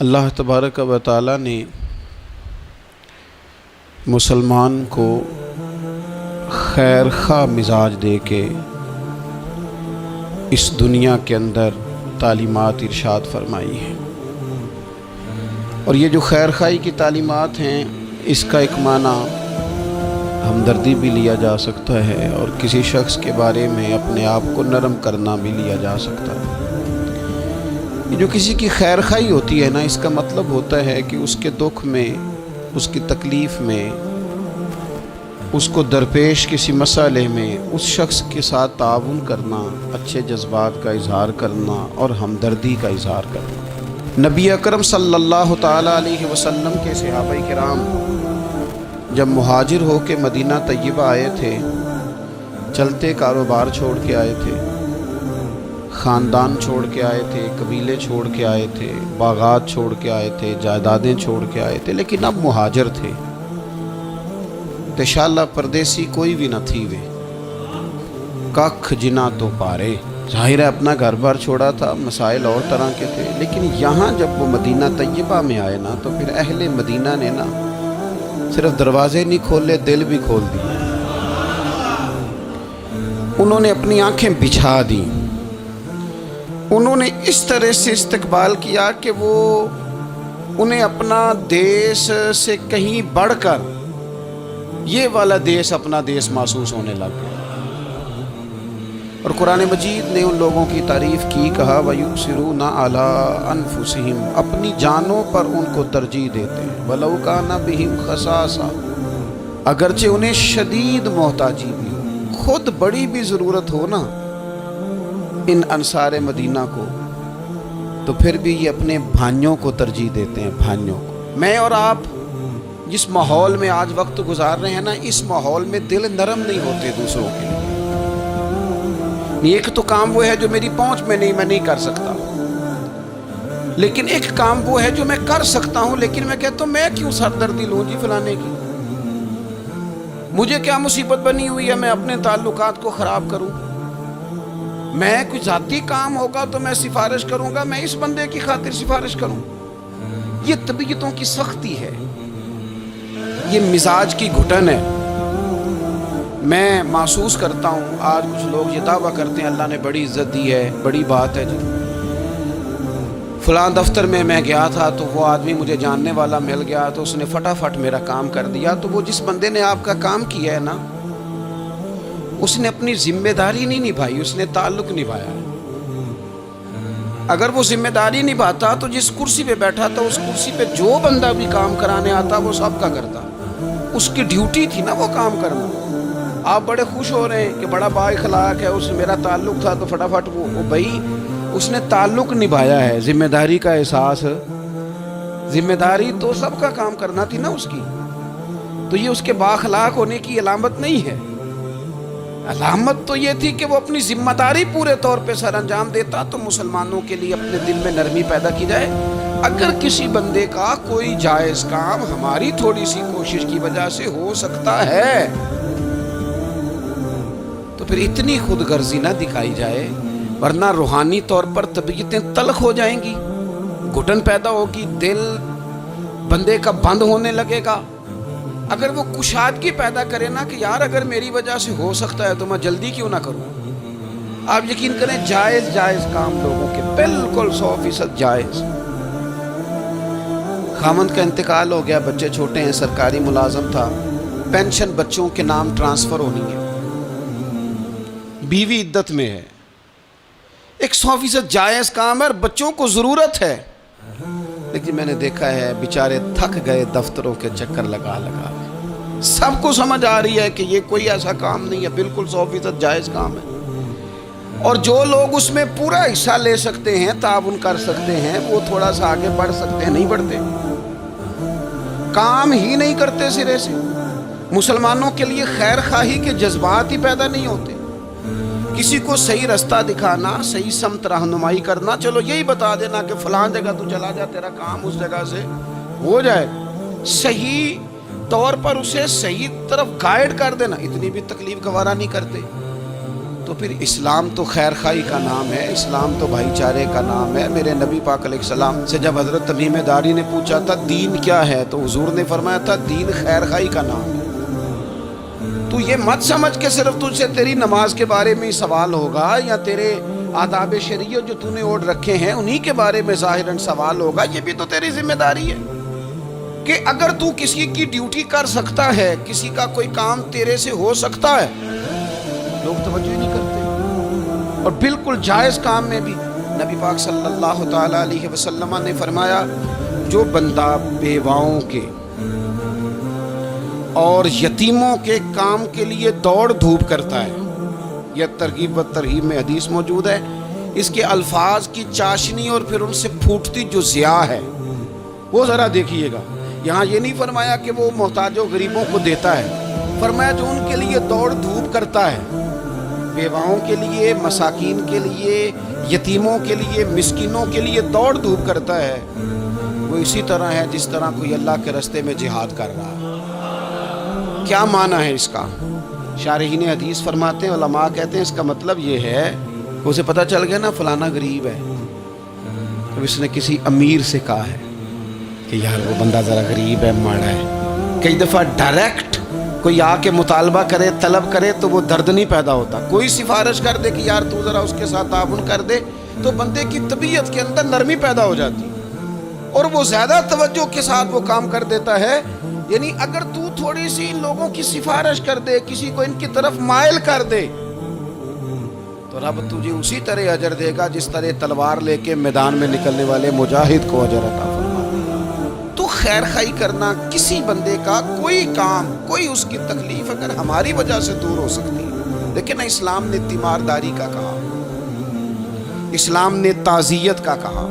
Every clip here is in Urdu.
اللہ تبارک و تعالی نے مسلمان کو خیر خواہ مزاج دے کے اس دنیا کے اندر تعلیمات ارشاد فرمائی ہیں، اور یہ جو خیر خواہی کی تعلیمات ہیں اس کا ایک معنی ہمدردی بھی لیا جا سکتا ہے، اور کسی شخص کے بارے میں اپنے آپ کو نرم کرنا بھی لیا جا سکتا ہے۔ یہ جو کسی کی خیر خواہی ہوتی ہے نا، اس کا مطلب ہوتا ہے کہ اس کے دکھ میں، اس کی تکلیف میں، اس کو درپیش کسی مسئلے میں اس شخص کے ساتھ تعاون کرنا، اچھے جذبات کا اظہار کرنا اور ہمدردی کا اظہار کرنا۔ نبی اکرم صلی اللہ تعالیٰ علیہ وسلم کے صحابہ کرام جب مہاجر ہو کے مدینہ طیبہ آئے تھے، چلتے کاروبار چھوڑ کے آئے تھے، خاندان چھوڑ کے آئے تھے، قبیلے چھوڑ کے آئے تھے، باغات چھوڑ کے آئے تھے، جائیدادیں چھوڑ کے آئے تھے، لیکن اب مہاجر تھے۔ تشالہ پردیسی کوئی بھی نہ تھی وے، ککھ جنا تو پارے۔ ظاہر ہے اپنا گھر بار چھوڑا تھا، مسائل اور طرح کے تھے، لیکن یہاں جب وہ مدینہ طیبہ میں آئے نا، تو پھر اہل مدینہ نے نا صرف دروازے نہیں کھولے، دل بھی کھول دیے۔ انہوں نے اپنی آنکھیں بچھا دیں، انہوں نے اس طرح سے استقبال کیا کہ وہ انہیں اپنا دیس سے کہیں بڑھ کر یہ والا دیس اپنا دیس محسوس ہونے لگ گیا۔ اور قرآن مجید نے ان لوگوں کی تعریف کی، کہا وَيُؤْثِرُونَ عَلَىٰ أَنفُسِهِمْ، اپنی جانوں پر ان کو ترجیح دیتے ہیں، وَلَوْ كَانَ بِهِمْ خَصَاصَةٌ، اگرچہ انہیں شدید محتاجی بھی ہو، خود بڑی بھی ضرورت ہو نا ان انصار مدینہ کو، تو پھر بھی یہ اپنے بھائیوں کو ترجیح دیتے ہیں، بھائیوں کو۔ میں اور آپ جس ماحول میں آج وقت گزار رہے ہیں نا، اس ماحول میں دل نرم نہیں ہوتے دوسروں کے لیے۔ ایک تو کام وہ ہے جو میری پہنچ میں نہیں، میں نہیں کر سکتا، لیکن ایک کام وہ ہے جو میں کر سکتا ہوں، لیکن میں کہتا ہوں میں کیوں سردردی لوں جی فلانے کی، مجھے کیا مصیبت بنی ہوئی ہے میں اپنے تعلقات کو خراب کروں؟ میں کوئی ذاتی کام ہوگا تو میں سفارش کروں گا، میں اس بندے کی خاطر سفارش کروں؟ یہ طبیعتوں کی سختی ہے، یہ مزاج کی گھٹن ہے۔ میں محسوس کرتا ہوں آج کچھ لوگ یہ دعویٰ کرتے ہیں اللہ نے بڑی عزت دی ہے، بڑی بات ہے جی، فلاں دفتر میں گیا تھا تو وہ آدمی مجھے جاننے والا مل گیا تو اس نے فٹافٹ میرا کام کر دیا۔ تو وہ جس بندے نے آپ کا کام کیا ہے نا، اس نے اپنی ذمہ داری نہیں نبھائی، اس نے تعلق نبھایا ہے۔ اگر وہ ذمہ داری نبھاتا تو جس کرسی پہ بیٹھا تھا اس کرسی پہ جو بندہ بھی کام کرانے آتا وہ سب کا کرتا، اس کی ڈیوٹی تھی نا وہ کام کرنا۔ آپ بڑے خوش ہو رہے ہیں کہ بڑا با اخلاق ہے، اس سے میرا تعلق تھا تو فٹافٹ وہ بھائی اس نے تعلق نبھایا ہے، ذمہ داری کا احساس، ذمہ داری تو سب کا کام کرنا تھی نا اس کی، تو یہ اس کے با اخلاق ہونے کی علامت نہیں ہے۔ علامت تو یہ تھی کہ وہ اپنی ذمہ داری پورے طور پہ سر انجام دیتا، تو مسلمانوں کے لیے اپنے دل میں نرمی پیدا کی جائے۔ اگر کسی بندے کا کوئی جائز کام ہماری تھوڑی سی کوشش کی وجہ سے ہو سکتا ہے تو پھر اتنی خود غرضی نہ دکھائی جائے، ورنہ روحانی طور پر طبیعتیں تلخ ہو جائیں گی، گھٹن پیدا ہوگی، دل بندے کا بند ہونے لگے گا۔ اگر وہ کشادگی پیدا کرے نا کہ یار اگر میری وجہ سے ہو سکتا ہے تو میں جلدی کیوں نہ کروں۔ آپ یقین کریں جائز کام لوگوں کے بالکل 100% جائز۔ خاوند کا انتقال ہو گیا، بچے چھوٹے ہیں، سرکاری ملازم تھا، پینشن بچوں کے نام ٹرانسفر ہونی ہے، بیوی عدت میں ہے، ایک 100% جائز کام ہے اور بچوں کو ضرورت ہے، لیکن میں نے دیکھا ہے بیچارے تھک گئے دفتروں کے چکر لگا لگا۔ سب کو سمجھ آ رہی ہے کہ یہ کوئی ایسا کام نہیں ہے، بالکل 100% جائز کام ہے، اور جو لوگ اس میں پورا حصہ لے سکتے ہیں، تعاون کر سکتے ہیں، وہ تھوڑا سا آگے بڑھ سکتے ہیں، نہیں بڑھتے، کام ہی نہیں کرتے سرے سے۔ مسلمانوں کے لیے خیر خواہی کے جذبات ہی پیدا نہیں ہوتے، کسی کو صحیح رستہ دکھانا، صحیح سمت رہنمائی کرنا، چلو یہی بتا دینا کہ فلاں جگہ تو چلا جا، تیرا کام اس جگہ سے ہو جائے، صحیح طور پر اسے صحیح طرف گائیڈ کر دینا، اتنی بھی تکلیف گوارا نہیں کرتے۔ تو پھر اسلام تو خیر خواہی کا نام ہے، اسلام تو بھائی چارے کا نام ہے۔ میرے نبی پاک علیہ السلام سے جب حضرت تمیم داری نے پوچھا تھا دین کیا ہے، تو حضور نے فرمایا تھا دین خیر خواہی کا نام ہے۔ تو یہ مت سمجھ کہ صرف تجھ سے تیری نماز کے بارے میں ہی سوال ہوگا، یا تیرے آداب شریعت جو تو نے اوڑھ رکھے ہیں انہی کے بارے میں ظاہراً سوال ہوگا۔ یہ بھی تو تیری ذمہ داری ہے کہ اگر تو کسی کی ڈیوٹی کر سکتا ہے، کسی کا کوئی کام تیرے سے ہو سکتا ہے، لوگ توجہ ہی نہیں کرتے۔ اور بالکل جائز کام میں بھی نبی پاک صلی اللہ تعالیٰ علیہ وسلم نے فرمایا جو بندہ بیواؤں کے اور یتیموں کے کام کے لیے دوڑ دھوپ کرتا ہے، یہ ترغیب و ترہیب میں حدیث موجود ہے، اس کے الفاظ کی چاشنی اور پھر ان سے پھوٹتی جو ضیاء ہے وہ ذرا دیکھیے گا۔ یہاں یہ نہیں فرمایا کہ وہ محتاجوں غریبوں کو دیتا ہے، فرمایا جو ان کے لیے دوڑ دھوپ کرتا ہے، بیواؤں کے لیے، مساکین کے لیے، یتیموں کے لیے، مسکینوں کے لیے دوڑ دھوپ کرتا ہے، وہ اسی طرح ہے جس طرح کوئی اللہ کے راستے میں جہاد کر رہا ہے۔ کیا معنی ہے اس کا؟ شارحین حدیث فرماتے ہیں، علماء کہتے ہیں اس کا مطلب یہ ہے کہ اسے پتہ چل گیا نا فلانا غریب ہے، تو اس نے کسی امیر سے کہا ہے کہ یار وہ بندہ ذرا غریب ہے، ماڑا ہے۔ کئی دفعہ ڈائریکٹ کوئی آ کے مطالبہ کرے، طلب کرے تو وہ درد نہیں پیدا ہوتا۔ کوئی سفارش کر دے کہ یار تو ذرا اس کے ساتھ تعاون کر دے، تو بندے کی طبیعت کے اندر نرمی پیدا ہو جاتی اور وہ زیادہ توجہ کے ساتھ وہ کام کر دیتا ہے۔ یعنی اگر تو تھوڑی سی ان لوگوں کی سفارش کر دے، کسی کو ان کی طرف مائل کر دے، تو رب تجھے اسی طرح اجر دے گا جس طرح تلوار لے کے میدان میں نکلنے والے مجاہد کو اجر عطا فرماتا۔ تو خیر خواہی کرنا، کسی بندے کا کوئی کام، کوئی اس کی تکلیف اگر ہماری وجہ سے دور ہو سکتی ہے، لیکن اسلام نے تیمارداری کا کہا، اسلام نے تعزیت کا کہا،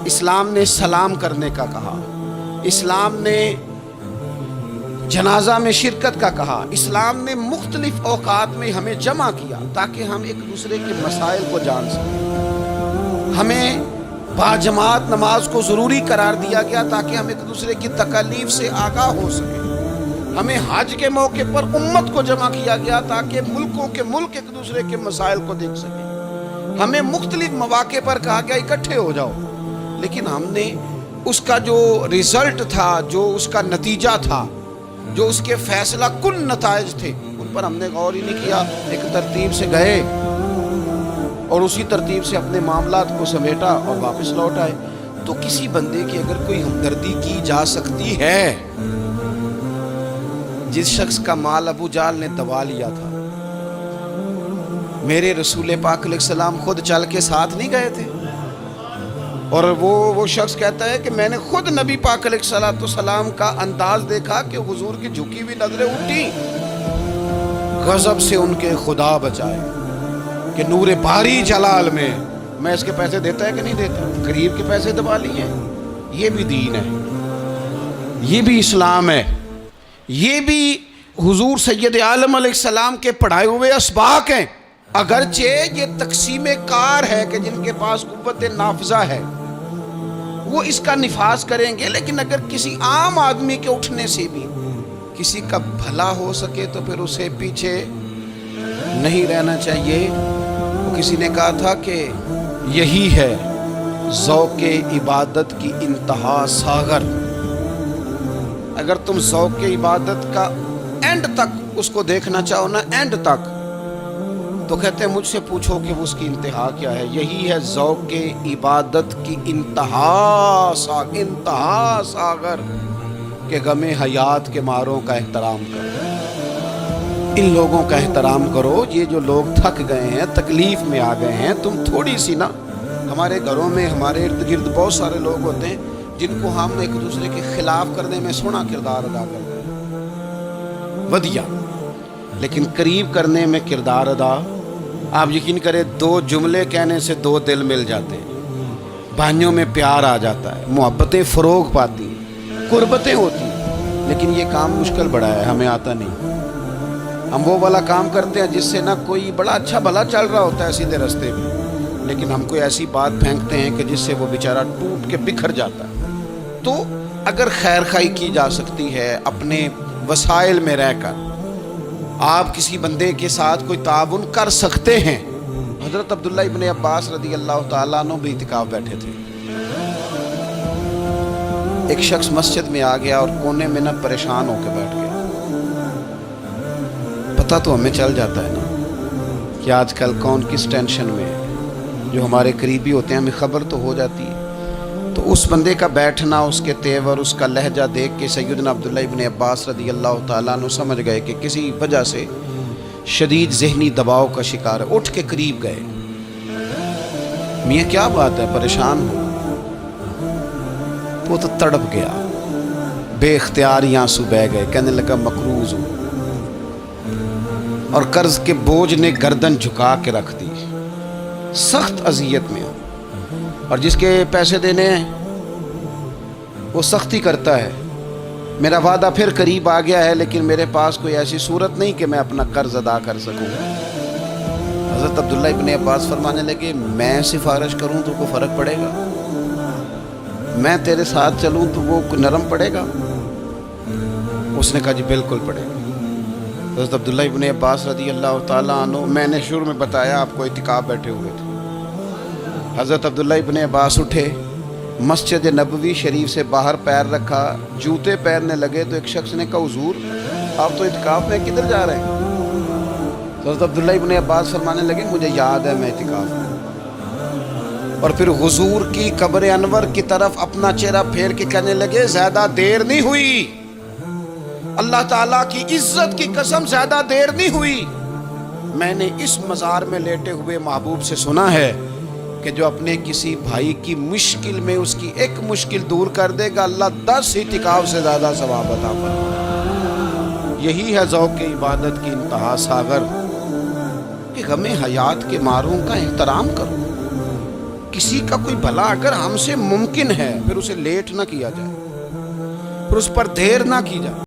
اسلام نے سلام کرنے کا کہا، اسلام نے جنازہ میں شرکت کا کہا، اسلام نے مختلف اوقات میں ہمیں جمع کیا تاکہ ہم ایک دوسرے کے مسائل کو جان سکیں۔ ہمیں باجماعت نماز کو ضروری قرار دیا گیا تاکہ ہم ایک دوسرے کی تکالیف سے آگاہ ہو سکیں۔ ہمیں حج کے موقع پر امت کو جمع کیا گیا تاکہ ملکوں کے ملک ایک دوسرے کے مسائل کو دیکھ سکیں۔ ہمیں مختلف مواقع پر کہا گیا اکٹھے ہو جاؤ، لیکن ہم نے اس کا جو رزلٹ تھا، جو اس کا نتیجہ تھا، جو اس کے فیصلہ کن نتائج تھے، ان پر ہم نے غور ہی نہیں کیا۔ ایک ترتیب سے گئے اور اسی ترتیب سے اپنے معاملات کو سمیٹا اور واپس لوٹ آئے۔ تو کسی بندے کی اگر کوئی ہمدردی کی جا سکتی ہے، جس شخص کا مال ابو جہل نے دبا لیا تھا، میرے رسول پاک علیہ السلام خود چل کے ساتھ نہیں گئے تھے، اور وہ شخص کہتا ہے کہ میں نے خود نبی پاک علیہ السلام کا انداز دیکھا کہ حضور کی جھکی ہوئی نظریں اٹھی، غضب سے ان کے خدا بچائے کہ نور باری جلال میں اس کے پیسے دیتا ہے کہ نہیں دیتا، غریب کے پیسے دبا لیے۔ یہ بھی دین ہے، یہ بھی اسلام ہے، یہ بھی حضور سید عالم علیہ السلام کے پڑھائے ہوئے اسباق ہیں۔ اگرچہ یہ تقسیم کار ہے کہ جن کے پاس قوت نافذہ ہے وہ اس کا نفاذ کریں گے، لیکن اگر کسی عام آدمی کے اٹھنے سے بھی کسی کا بھلا ہو سکے تو پھر اسے پیچھے نہیں رہنا چاہیے۔ وہ کسی نے کہا تھا کہ یہی ہے ذوق عبادت کی انتہا ساغر۔ اگر تم ذوق عبادت کا اینڈ تک اس کو دیکھنا چاہو نا، اینڈ تک، تو کہتے ہیں مجھ سے پوچھو کہ وہ اس کی انتہا کیا ہے۔ یہی ہے ذوق عبادت کی انتہا ساغر کہ غم حیات کے ماروں کا احترام کرو۔ ان لوگوں کا احترام کرو، یہ جو لوگ تھک گئے ہیں، تکلیف میں آ گئے ہیں۔ تم تھوڑی سی نا، ہمارے گھروں میں ہمارے ارد گرد بہت سارے لوگ ہوتے ہیں جن کو ہم ایک دوسرے کے خلاف کرنے میں سونا کردار ادا کرتے ہیں، ودیا، لیکن قریب کرنے میں کردار ادا، آپ یقین کریں 2 جملے کہنے سے 2 دل مل جاتے ہیں، بھائیوں میں پیار آ جاتا ہے، محبتیں فروغ پاتی ہیں، قربتیں ہوتی ہیں۔ لیکن یہ کام مشکل بڑا ہے، ہمیں آتا نہیں۔ ہم وہ والا کام کرتے ہیں جس سے نہ کوئی بڑا اچھا بھلا چل رہا ہوتا ہے سیدھے راستے میں، لیکن ہم کوئی ایسی بات پھینکتے ہیں کہ جس سے وہ بیچارہ ٹوٹ کے بکھر جاتا ہے۔ تو اگر خیر خواہی کی جا سکتی ہے اپنے وسائل میں رہ کر، آپ کسی بندے کے ساتھ کوئی تعاون کر سکتے ہیں۔ حضرت عبداللہ ابن عباس رضی اللہ تعالیٰ عنہ بھی اعتکاف بیٹھے تھے۔ ایک شخص مسجد میں آ گیا اور کونے میں نہ پریشان ہو کے بیٹھ گیا۔ پتہ تو ہمیں چل جاتا ہے نا کہ آج کل کون کس ٹینشن میں ہے، جو ہمارے قریبی ہوتے ہیں ہمیں خبر تو ہو جاتی ہے۔ تو اس بندے کا بیٹھنا، اس کے تیور، اس کا لہجہ دیکھ کے سیدنا عبداللہ ابن عباس رضی اللہ تعالیٰ عنہ سمجھ گئے کہ کسی وجہ سے شدید ذہنی دباؤ کا شکار ہے۔ اٹھ کے قریب گئے، میاں کیا بات ہے، پریشان ہو؟ وہ تو تڑپ گیا، بے اختیار ہی آنسو بہہ گئے، کہنے لگا مقروض ہوں، اور قرض کے بوجھ نے گردن جھکا کے رکھ دی، سخت اذیت میں ہوں، اور جس کے پیسے دینے ہیں وہ سختی کرتا ہے۔ میرا وعدہ پھر قریب آ گیا ہے، لیکن میرے پاس کوئی ایسی صورت نہیں کہ میں اپنا قرض ادا کر سکوں۔ حضرت عبداللہ ابن عباس فرمانے لگے میں سفارش کروں تو کوئی فرق پڑے گا؟ میں تیرے ساتھ چلوں تو وہ نرم پڑے گا؟ اس نے کہا جی بالکل پڑے گا۔ حضرت عبداللہ ابن عباس رضی اللہ تعالیٰ عنہ، میں نے شروع میں بتایا آپ کو اعتکاف بیٹھے ہوئے تھے۔ حضرت عبداللہ ابن عباس اٹھے، مسجد نبوی شریف سے باہر پیر رکھا، جوتے پہننے لگے تو ایک شخص نے کہا حضور آپ تو اعتکاف میں کدھر جا رہے ہیں؟ تو حضرت عبداللہ ابن عباس فرمانے لگے مجھے یاد ہے میں اعتکاف میں، اور پھر حضور کی قبر انور کی طرف اپنا چہرہ پھیر کے کہنے لگے زیادہ دیر نہیں ہوئی، اللہ تعالیٰ کی عزت کی قسم زیادہ دیر نہیں ہوئی، میں نے اس مزار میں لیٹے ہوئے محبوب سے سنا ہے کہ جو اپنے کسی بھائی کی مشکل میں اس کی ایک مشکل دور کر دے گا، اللہ 10 اعتکاف سے زیادہ ثواب عطا فرمائے۔ یہی ہے ذوق عبادت کی انتہا ساغر، کہ غم حیات کے ماروں کا احترام کرو۔ کسی کا کوئی بھلا اگر ہم سے ممکن ہے پھر اسے لیٹ نہ کیا جائے، پھر اس پر دیر نہ کی جائے۔